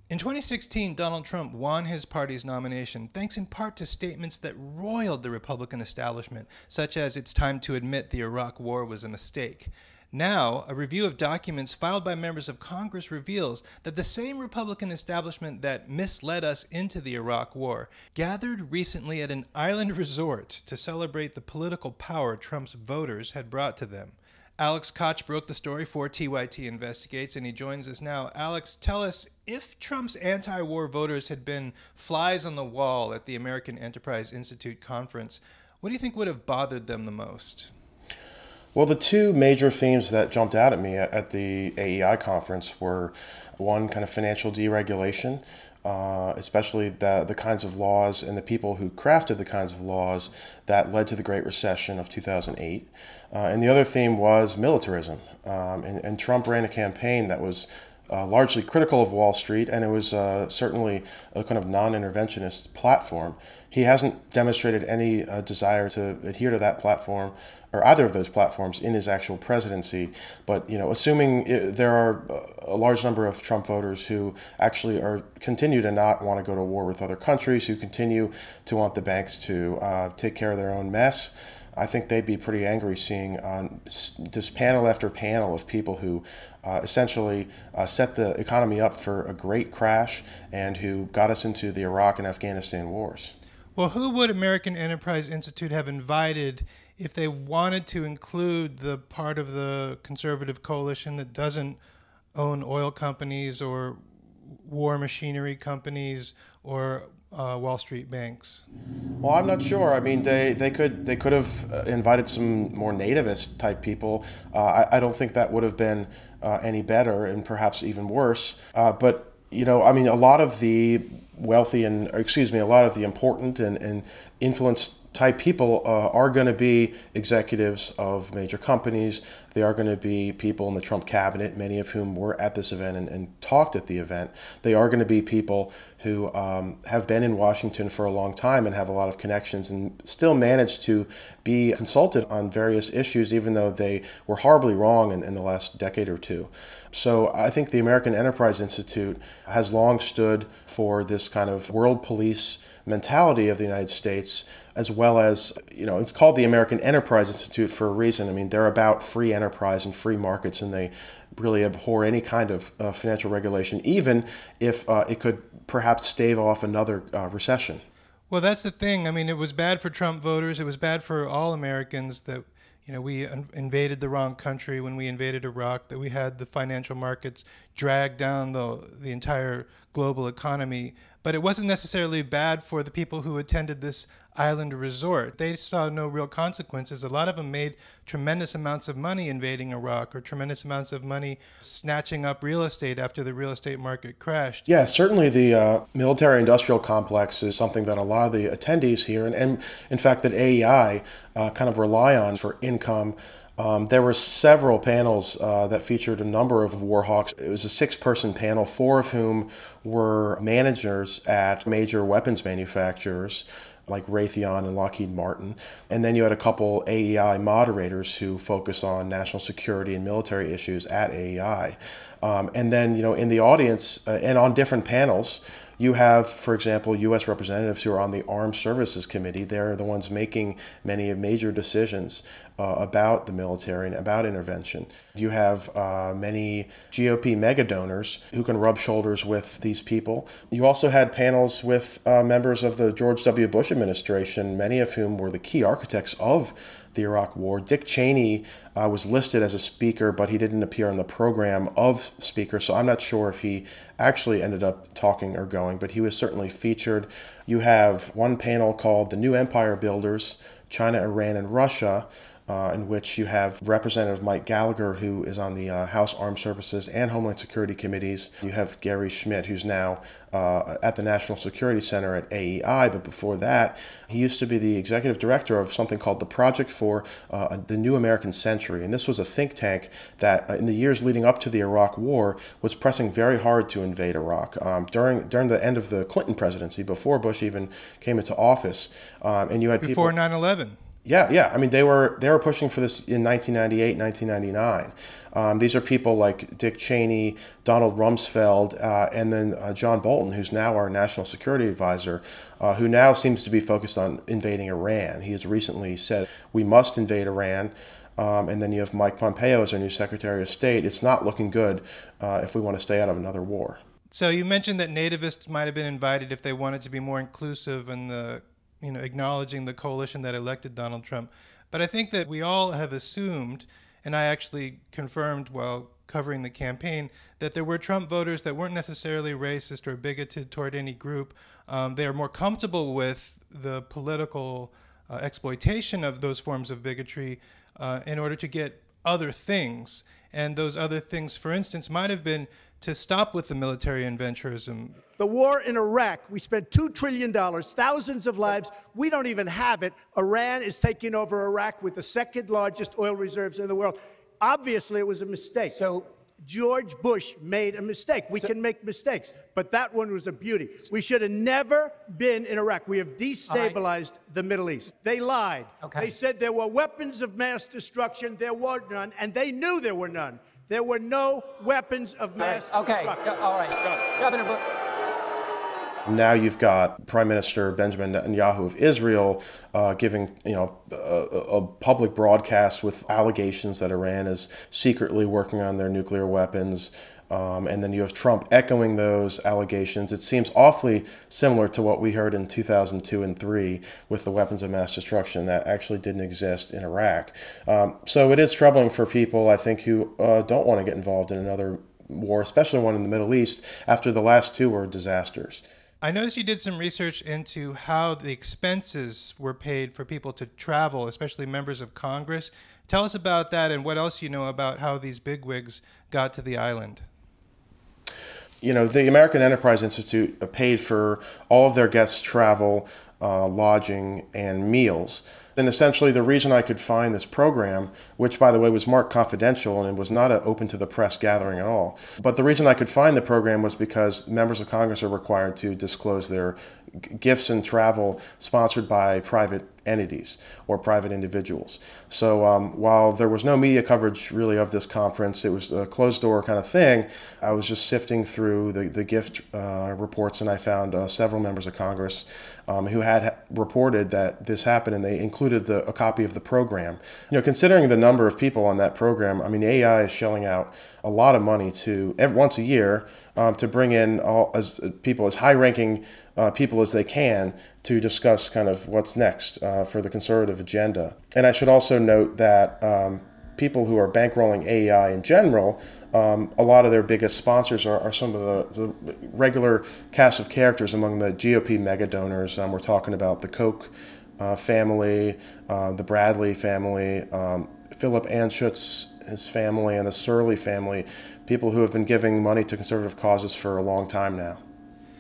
In 2016, Donald Trump won his party's nomination thanks in part to statements that roiled the Republican establishment, such as it's time to admit the Iraq War was a mistake. Now, a review of documents filed by members of Congress reveals that the same Republican establishment that misled us into the Iraq War gathered recently at an island resort to celebrate the political power Trump's voters had brought to them. Alex Kotch broke the story for TYT Investigates, and he joins us now. Alex, tell us, if Trump's anti-war voters had been flies on the wall at the American Enterprise Institute conference, what do you think would have bothered them the most? Well, the two major themes that jumped out at me at the AEI conference were, one, kind of financial deregulation, especially the kinds of laws and the people who crafted the kinds of laws that led to the Great Recession of 2008. And the other theme was militarism. And Trump ran a campaign that was largely critical of Wall Street, and it was certainly a kind of non-interventionist platform. He hasn't demonstrated any desire to adhere to that platform or either of those platforms in his actual presidency. But assuming there are a large number of Trump voters who actually continue to not want to go to war with other countries, who continue to want the banks to take care of their own mess, I think they'd be pretty angry seeing just panel after panel of people who essentially set the economy up for a great crash and who got us into the Iraq and Afghanistan wars. Well, who would American Enterprise Institute have invited if they wanted to include the part of the conservative coalition that doesn't own oil companies or war machinery companies or Wall Street banks? Well, I'm not sure. I mean, they could have invited some more nativist type people. I don't think that would have been any better, and perhaps even worse. But I mean, a lot of the wealthy and a lot of the important and influence type people are going to be executives of major companies. They are going to be people in the Trump cabinet, many of whom were at this event and talked at the event. They are going to be people who have been in Washington for a long time and have a lot of connections and still manage to be consulted on various issues, even though they were horribly wrong in the last decade or two. So I think the American Enterprise Institute has long stood for this kind of world police mentality of the United States, as well as, it's called the American Enterprise Institute for a reason. I mean, they're about free enterprise and free markets, and they really abhor any kind of financial regulation, even if it could perhaps stave off another recession. Well, that's the thing. I mean, it was bad for Trump voters. It was bad for all Americans that we invaded the wrong country when we invaded Iraq, that we had the financial markets drag down the entire global economy. But it wasn't necessarily bad for the people who attended this island resort. They saw no real consequences. A lot of them made tremendous amounts of money invading Iraq, or tremendous amounts of money snatching up real estate after the real estate market crashed. Yeah, certainly the military-industrial complex is something that a lot of the attendees here, and in fact that AEI kind of rely on for income. There were several panels that featured a number of war hawks. It was a 6-person panel, 4 of whom were managers at major weapons manufacturers like Raytheon and Lockheed Martin. And then you had a couple AEI moderators who focus on national security and military issues at AEI. And then, in the audience and on different panels, you have, for example, U.S. representatives who are on the Armed Services Committee. They're the ones making many major decisions about the military and about intervention. You have many GOP mega donors who can rub shoulders with these people. You also had panels with members of the George W. Bush administration, many of whom were the key architects of the Iraq War. Dick Cheney was listed as a speaker, but he didn't appear on the program of speakers, so I'm not sure if he actually ended up talking or going, but he was certainly featured. You have one panel called The New Empire Builders, China, Iran, and Russia, in which you have Representative Mike Gallagher, who is on the House Armed Services and Homeland Security Committees. You have Gary Schmidt, who's now at the National Security Center at AEI, but before that, he used to be the executive director of something called the Project for the New American Century. And this was a think tank that, in the years leading up to the Iraq War, was pressing very hard to invade Iraq. During the end of the Clinton presidency, before Bush even came into office, and you had before people... 9/11. Yeah. I mean, they were pushing for this in 1998, 1999. These are people like Dick Cheney, Donald Rumsfeld, and then John Bolton, who's now our national security advisor, who now seems to be focused on invading Iran. He has recently said we must invade Iran. And then you have Mike Pompeo as our new Secretary of State. It's not looking good if we want to stay out of another war. So you mentioned that nativists might have been invited if they wanted to be more inclusive in the, acknowledging the coalition that elected Donald Trump. But I think that we all have assumed, and I actually confirmed while covering the campaign, that there were Trump voters that weren't necessarily racist or bigoted toward any group. They are more comfortable with the political exploitation of those forms of bigotry in order to get other things. And those other things, for instance, might have been to stop with the military adventurism. The war in Iraq, we spent $2 trillion, thousands of lives. We don't even have it. Iran is taking over Iraq with the second largest oil reserves in the world. Obviously, it was a mistake. So George Bush made a mistake. We can make mistakes, but that one was a beauty. We should have never been in Iraq. We have destabilized the Middle East. They lied. Okay. They said there were weapons of mass destruction. There were none, and they knew there were none. There were no weapons of mass destruction. All right. Governor Bush. Now you've got Prime Minister Benjamin Netanyahu of Israel giving, a public broadcast with allegations that Iran is secretly working on their nuclear weapons. And then you have Trump echoing those allegations. It seems awfully similar to what we heard in 2002 and 2003 with the weapons of mass destruction that actually didn't exist in Iraq. So it is troubling for people, I think, who don't want to get involved in another war, especially one in the Middle East, after the last two were disasters. I noticed you did some research into how the expenses were paid for people to travel, especially members of Congress. Tell us about that and what else you know about how these bigwigs got to the island. The American Enterprise Institute paid for all of their guests' travel, lodging, and meals. And essentially the reason I could find this program, which by the way was marked confidential and it was not an open to the press gathering at all, but the reason I could find the program was because members of Congress are required to disclose their gifts and travel sponsored by private entities or private individuals. So while there was no media coverage really of this conference, it was a closed door kind of thing, I was just sifting through the gift reports, and I found several members of Congress who had reported that this happened, and they included a copy of the program. Considering the number of people on that program, I mean, AI is shelling out a lot of money once a year to bring in as high-ranking people as they can to discuss kind of what's next for the conservative agenda. And I should also note that people who are bankrolling AI in general, a lot of their biggest sponsors are some of the regular cast of characters among the GOP mega donors. We're talking about the Koch family, the Bradley family, Philip Anschutz, his family, and the Surly family, people who have been giving money to conservative causes for a long time now.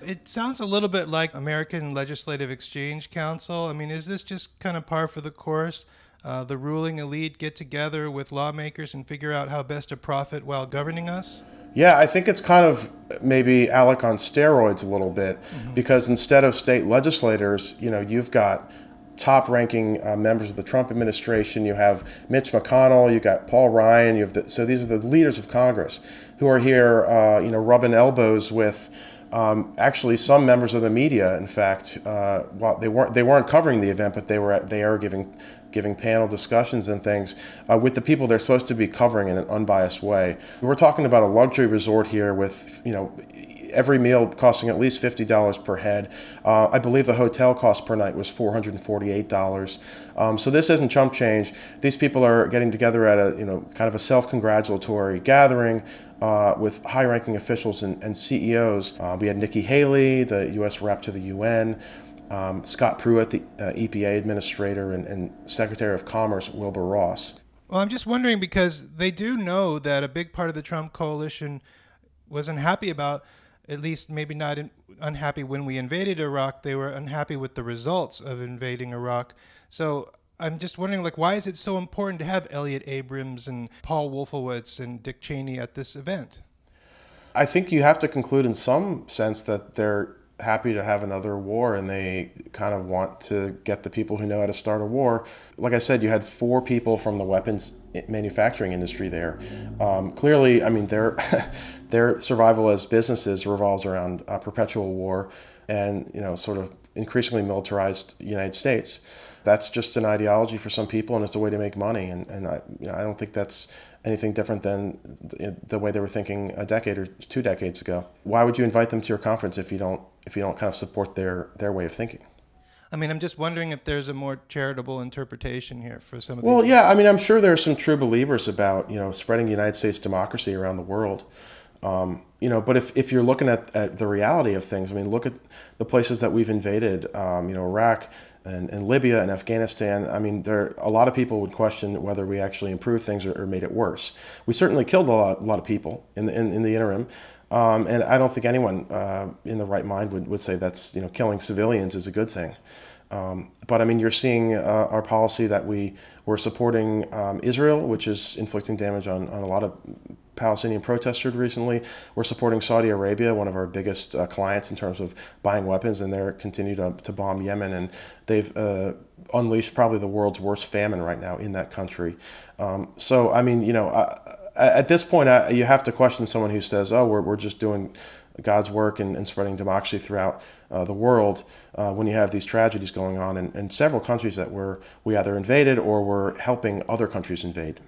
It sounds a little bit like American Legislative Exchange Council. I mean, is this just kind of par for the course? The ruling elite get together with lawmakers and figure out how best to profit while governing us? Yeah, I think it's kind of maybe Alec on steroids a little bit, because instead of state legislators, you've got top-ranking members of the Trump administration. You have Mitch McConnell, you got Paul Ryan. So these are the leaders of Congress who are here, rubbing elbows with actually some members of the media. In fact, well, they weren't covering the event, but they are giving panel discussions and things with the people they're supposed to be covering in an unbiased way. We're talking about a luxury resort here with every meal costing at least $50 per head. I believe the hotel cost per night was $448. So this isn't chump change. These people are getting together at a kind of a self-congratulatory gathering with high-ranking officials and CEOs. We had Nikki Haley, the U.S. rep to the UN, Scott Pruitt, the EPA administrator, and Secretary of Commerce Wilbur Ross. Well, I'm just wondering, because they do know that a big part of the Trump coalition was unhappy about, at least maybe not unhappy when we invaded Iraq, they were unhappy with the results of invading Iraq. So I'm just wondering, why is it so important to have Elliot Abrams and Paul Wolfowitz and Dick Cheney at this event? I think you have to conclude in some sense that they're happy to have another war, and they kind of want to get the people who know how to start a war. Like I said, you had 4 people from the weapons manufacturing industry there. Clearly, I mean, their survival as businesses revolves around perpetual war and, sort of increasingly militarized United States. That's just an ideology for some people, and it's a way to make money. And I don't think that's anything different than the way they were thinking a decade or 2 decades ago. Why would you invite them to your conference if you don't kind of support their way of thinking? I mean, I'm just wondering if there's a more charitable interpretation here for some of these. Well, yeah, I mean, I'm sure there are some true believers about, spreading the United States democracy around the world. But if you're looking at the reality of things, I mean, look at the places that we've invaded, Iraq and Libya and Afghanistan. I mean, a lot of people would question whether we actually improved things or made it worse. We certainly killed a lot of people in the interim. And I don't think anyone in the right mind would say that's, killing civilians is a good thing. But I mean, you're seeing our policy that we're supporting Israel, which is inflicting damage on a lot of Palestinian protesters recently. We're supporting Saudi Arabia, one of our biggest clients in terms of buying weapons, and they're continuing to bomb Yemen, and they've unleashed probably the world's worst famine right now in that country. So I mean, at this point, you have to question someone who says, "Oh, we're just doing God's work and spreading democracy throughout the world," when you have these tragedies going on in several countries that we either invaded or were helping other countries invade.